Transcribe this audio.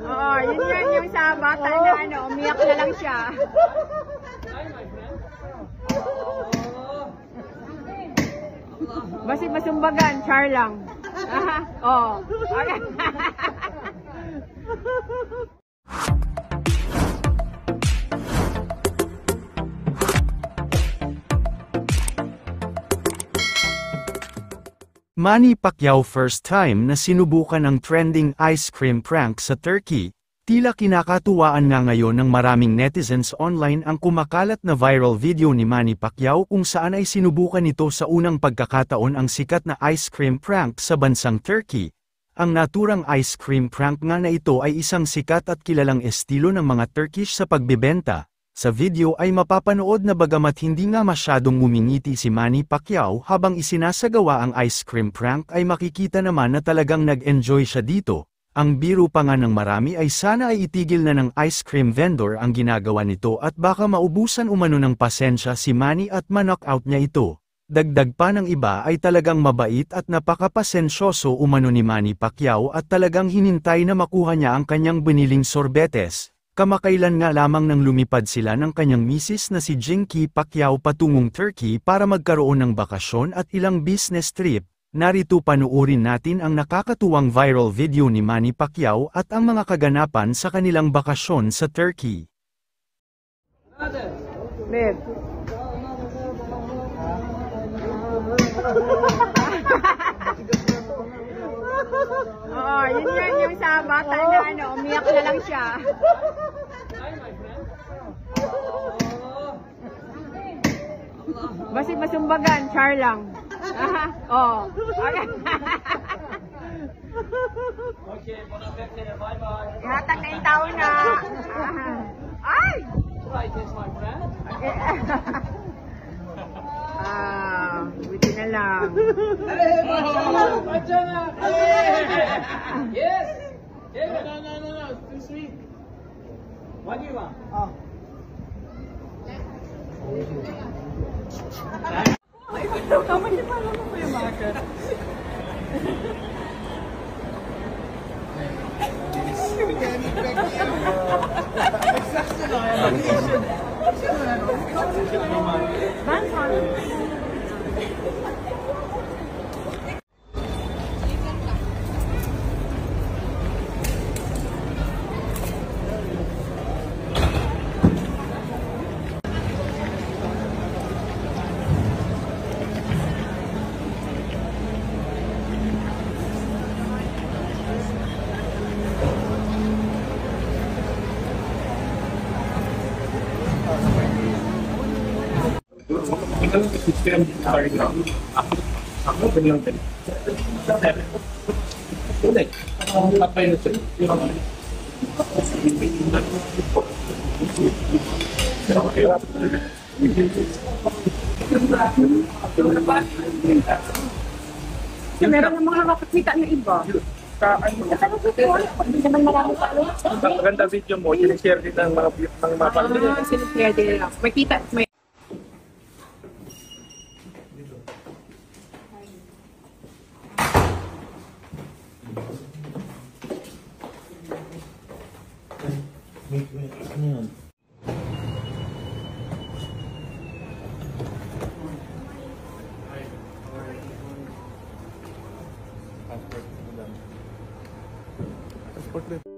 Oo, yun yan yung sa bata na ano, umiyak na lang siya. Basi masumbagan, char lang. Oo. Okay. Manny Pacquiao first time na sinubukan ang trending ice cream prank sa Turkey. Tila kinakatuwaan nga ngayon ng maraming netizens online ang kumakalat na viral video ni Manny Pacquiao kung saan ay sinubukan nito sa unang pagkakataon ang sikat na ice cream prank sa bansang Turkey. Ang naturang ice cream prank nga na ito ay isang sikat at kilalang estilo ng mga Turkish sa pagbebenta. Sa video ay mapapanood na bagamat hindi nga masyadong ngumingiti si Manny Pacquiao habang isinasagawa ang ice cream prank ay makikita naman na talagang nag-enjoy siya dito. Ang biro pa nga ng marami ay sana ay itigil na ng ice cream vendor ang ginagawa nito at baka maubusan umano ng pasensya si Manny at ma-knockout niya ito. Dagdag pa ng iba ay talagang mabait at napakapasensyoso umano ni Manny Pacquiao at talagang hinintay na makuha niya ang kanyang biniling sorbetes. Kamakailan nga lamang nang lumipad sila ng kanyang misis na si Jinky Pacquiao patungong Turkey para magkaroon ng bakasyon at ilang business trip. Narito panuorin natin ang nakakatuwang viral video ni Manny Pacquiao at ang mga kaganapan sa kanilang bakasyon sa Turkey. Babe. Oo, yun yan yung sa bata na ano, umiyak na lang siya. Basi masumbagan, char lang. Oo. Okay. Okay, bye bye. Ihatag na yung tao na. Ay! Try this, my friend. Okay. Buti na lang. Yes! No, it's too sweet. What do you want? Ako bilang din. Ulit. Kapay na siya. Meron ng mga makakita na iba. Hindi naman marami pa. Ang maganda video mo, sinishare din ng mga pamilya. Sinishare din lang. Makita, may Ano yan? Passport mo lang. Passport mo.